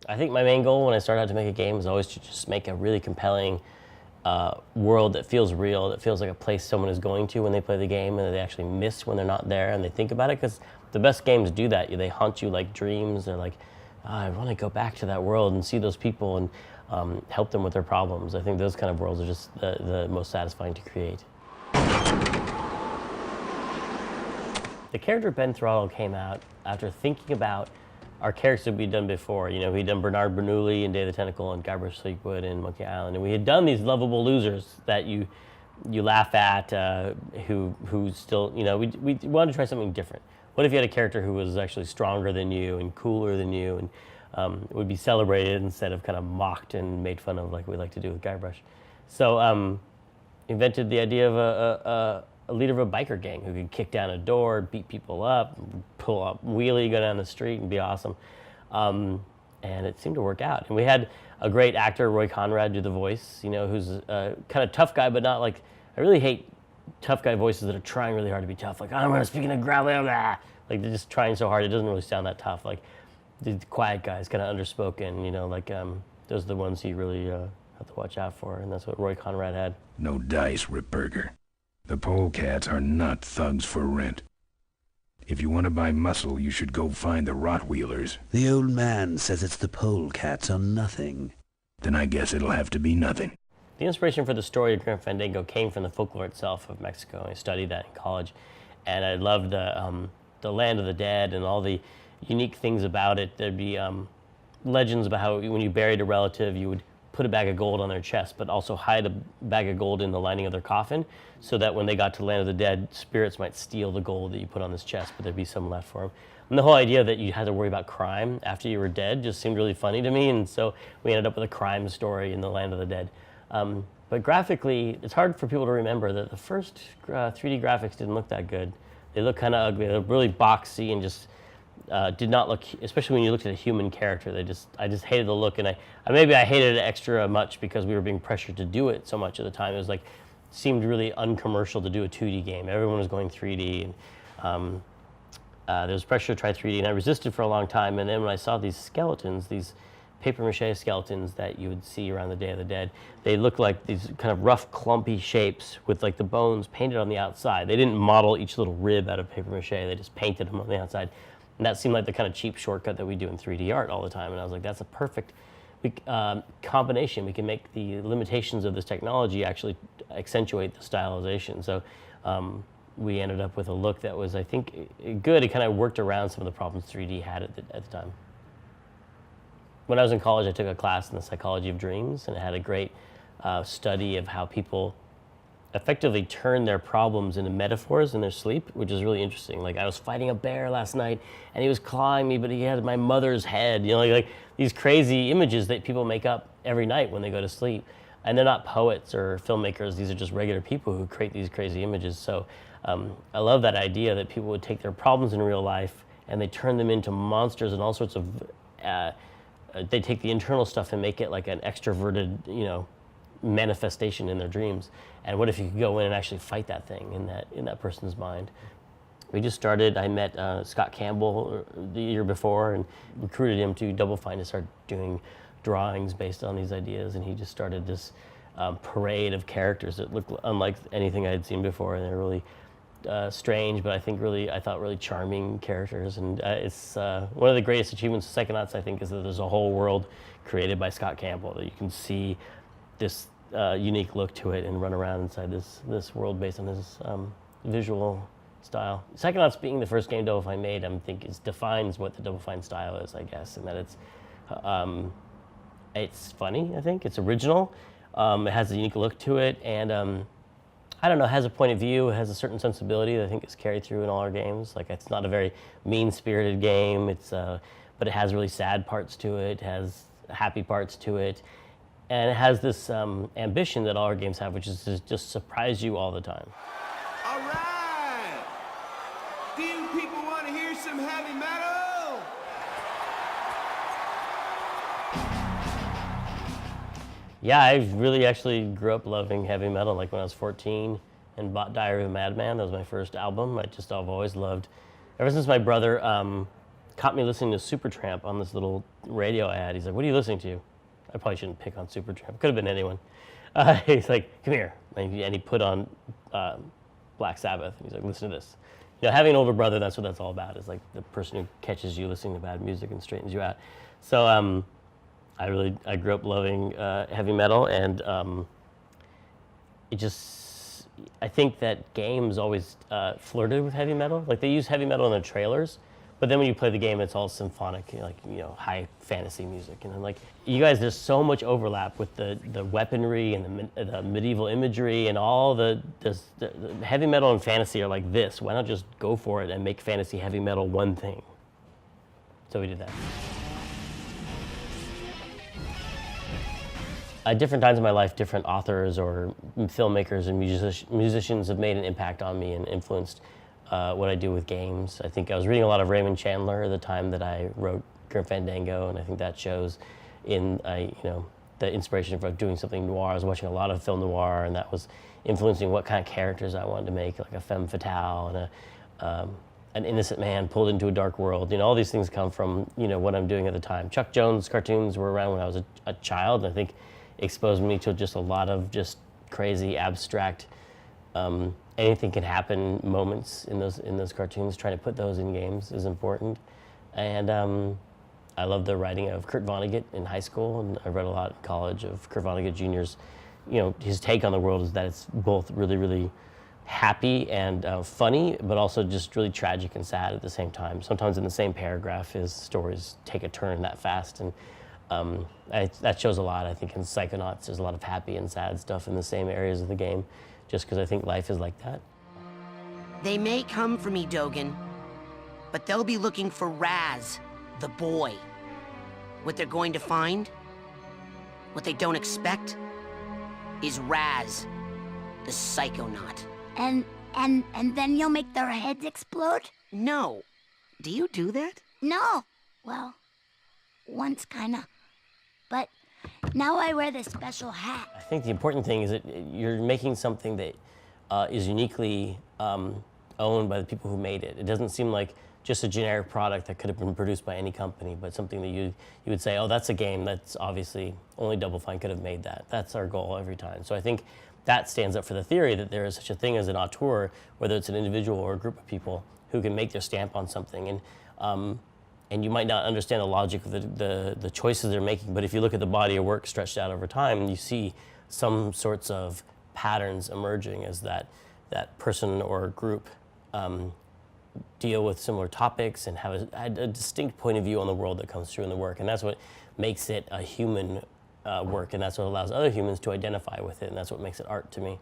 I think my main goal when I started out to make a game was always to just make a really compelling world that feels real, that feels like a place someone is going to when they play the game and that they actually miss when they're not there and they think about it, because the best games do that. They haunt you like dreams. They're like, oh, I want to go back to that world and see those people and help them with their problems. I think those kind of worlds are just the most satisfying to create. The character Ben Throttle came out after thinking about our characters we'd done before. We'd done Bernard Bernoulli in Day of the Tentacle and Guybrush Threepwood in Monkey Island, and we had done these lovable losers that you laugh at, who still, we wanted to try something different. What if you had a character who was actually stronger than you and cooler than you, and would be celebrated instead of kind of mocked and made fun of like we like to do with Guybrush? So invented the idea of a leader of a biker gang who could kick down a door, beat people up, pull up wheelie, go down the street, and be awesome. And it seemed to work out. And we had a great actor, Roy Conrad, do the voice, who's a kind of tough guy, but not like, I really hate tough guy voices that are trying really hard to be tough. Like, I'm going to speak in a gravelly, like they're just trying so hard, it doesn't really sound that tough. Like the quiet guys, kind of underspoken, those are the ones you really have to watch out for. And that's what Roy Conrad had. No dice, Ripburger. The polecats are not thugs for rent. If you want to buy muscle, you should go find the Rottweilers. The old man says it's the polecats or nothing. Then I guess it'll have to be nothing. The inspiration for the story of Grim Fandango came from the folklore itself of Mexico. I studied that in college, and I loved the land of the dead and all the unique things about it. There'd be legends about how when you buried a relative, you would put a bag of gold on their chest, but also hide a bag of gold in the lining of their coffin, so that when they got to the land of the dead, spirits might steal the gold that you put on this chest, but there'd be some left for them. And the whole idea that you had to worry about crime after you were dead just seemed really funny to me, and so we ended up with a crime story in the land of the dead. But graphically, it's hard for people to remember that the first 3D graphics didn't look that good. They looked kind of ugly. They were really boxy and just did not look, especially when you looked at a human character. I just hated the look, and maybe I hated it extra much because we were being pressured to do it so much at the time. It was like, seemed really uncommercial to do a 2D game. Everyone was going 3D, and there was pressure to try 3D, and I resisted for a long time. And then when I saw these skeletons, these papier-mâché skeletons that you would see around the Day of the Dead, they looked like these kind of rough, clumpy shapes with like the bones painted on the outside. They didn't model each little rib out of papier-mâché. They just painted them on the outside. And that seemed like the kind of cheap shortcut that we do in 3D art all the time. And I was like, that's a perfect combination. We can make the limitations of this technology actually accentuate the stylization. So we ended up with a look that was, I think, good. It kind of worked around some of the problems 3D had at the time. When I was in college, I took a class in the psychology of dreams, and it had a great study of how people effectively turn their problems into metaphors in their sleep, which is really interesting. Like, I was fighting a bear last night, and he was clawing me, but he had my mother's head. Like these crazy images that people make up every night when they go to sleep. And they're not poets or filmmakers. These are just regular people who create these crazy images. So I love that idea that people would take their problems in real life, and they turn them into monsters and all sorts of... they take the internal stuff and make it like an extroverted, manifestation in their dreams. And what if you could go in and actually fight that thing in that person's mind? We just started. I met Scott Campbell the year before and recruited him to Double Fine to start doing drawings based on these ideas. And he just started this parade of characters that looked unlike anything I had seen before. And they're really strange, but I thought really charming characters. And it's one of the greatest achievements of Psychonauts, I think, is that there's a whole world created by Scott Campbell that you can see this unique look to it and run around inside this world based on his visual style. Psychonauts being the first game Double Fine made, I think, defines what the Double Fine style is, I guess, and that it's funny. I think it's original. It has a unique look to it, and I don't know, has a point of view, it has a certain sensibility that I think is carried through in all our games. Like, it's not a very mean-spirited game, but it has really sad parts to it, has happy parts to it, and it has this ambition that all our games have, which is to just surprise you all the time. All right! Do you people want to hear some heavy metal? Yeah, I really actually grew up loving heavy metal. Like when I was 14 and bought Diary of a Madman, that was my first album. I've always loved, ever since my brother caught me listening to Supertramp on this little radio ad. He's like, "What are you listening to?" I probably shouldn't pick on Supertramp. Could have been anyone. He's like, "Come here," and he put on Black Sabbath. He's like, "Listen to this." You know, having an older brother, that's what that's all about. Is like the person who catches you listening to bad music and straightens you out. So I grew up loving heavy metal, and I think that games always flirted with heavy metal. Like they use heavy metal in their trailers, but then when you play the game, it's all symphonic, high fantasy music. And then like you guys, there's so much overlap with the weaponry and the medieval imagery and all the heavy metal and fantasy are like this. Why not just go for it and make fantasy heavy metal one thing? So we did that. At different times in my life, different authors or filmmakers and musicians have made an impact on me and influenced what I do with games. I think I was reading a lot of Raymond Chandler at the time that I wrote Grim Fandango, and I think that shows in the inspiration for doing something noir. I was watching a lot of film noir, and that was influencing what kind of characters I wanted to make, like a femme fatale and an innocent man pulled into a dark world. All these things come from what I'm doing at the time. Chuck Jones cartoons were around when I was a child, and I think exposed me to just a lot of just crazy, abstract, anything can happen moments in those cartoons. Trying to put those in games is important. And I love the writing of Kurt Vonnegut in high school, and I read a lot in college of Kurt Vonnegut Jr.'s. His take on the world is that it's both really, really happy and funny, but also just really tragic and sad at the same time. Sometimes in the same paragraph, his stories take a turn that fast, and that shows a lot. I think in Psychonauts, there's a lot of happy and sad stuff in the same areas of the game, just because I think life is like that. They may come for me, Dogen, but they'll be looking for Raz, the boy. What they're going to find, what they don't expect, is Raz, the Psychonaut. And then you'll make their heads explode? No. Do you do that? No. Well, once kinda. But now I wear this special hat. I think the important thing is that you're making something that is uniquely owned by the people who made it. It doesn't seem like just a generic product that could have been produced by any company, but something that you would say, oh, that's a game. That's obviously only Double Fine could have made that. That's our goal every time. So I think that stands up for the theory that there is such a thing as an auteur, whether it's an individual or a group of people who can make their stamp on something. And you might not understand the logic of the choices they're making, but if you look at the body of work stretched out over time, you see some sorts of patterns emerging as that person or group deal with similar topics and have a distinct point of view on the world that comes through in the work. And that's what makes it a human work, and that's what allows other humans to identify with it, and that's what makes it art to me.